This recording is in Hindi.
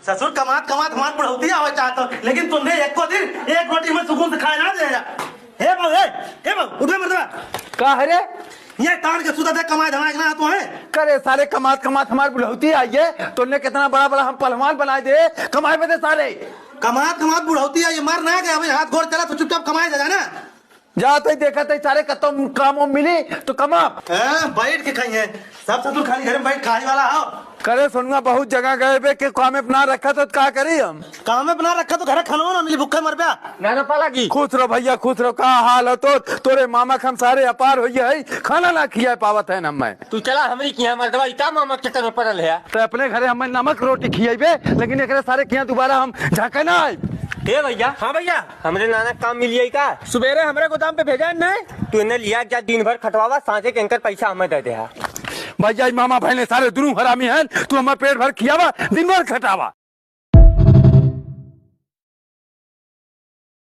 ससुर कमात कमात हमार बढ़ोती आवे चाहता हूँ, लेकिन तुमने एक को दिन एक रोटी में सुकून से खाए ना देगा। हे बाबू उठे मर्दवा का है रे? ये तान के सुधा दे कमाए धमाए ना तो है। करे सारे कमात कमात हमारी बुढ़ौती आई है, तूने कितना बड़ा बड़ा हम पहलवान बनाए दे कमाए पे दे सारे। कमात कमात बुढ़ौती है, ये मर ना गया भाई, हाथ गोड़ चला तो चुपचाप कमाए जा ना। जाते देखा थे सारे कतम काम मिली तो कमा। बैठ के खाई है सब ससुर खाली घर में बैठ खाने वाला हो। करे सुनूंगा बहुत जगह गए बे के काम अपना रखा तो क्या करी हम? काम में बना रखा तो घर खानो ना मिली, भूखे मर गया ना पाला की। खुश रहो भैया खुश रहो, का हाल हो तो तोरे मामा हम सारे अपार हुई है, खाना ना खिया पावत है मैं। तू चला हमरी किया मर्दवा इतना मामा के चक्कर में पड़ल है। तो अपने घरे हमें नमक रोटी खियाबे, लेकिन एक सारे किया दोबारा हम झाके ना आए। हे भैया। हाँ भैया। हमरे नाना काम मिलिए का सवेरे हमारे गोदाम पे भेजा नहीं तूने लिया जा दिन भर खटवावा सांचे के अंकर पैसा हमें दे दे। भैया मामा भाई ने सारे दोनों हरामी हैं, तू हमारे पेट भर खियावा दिन भर खटावा।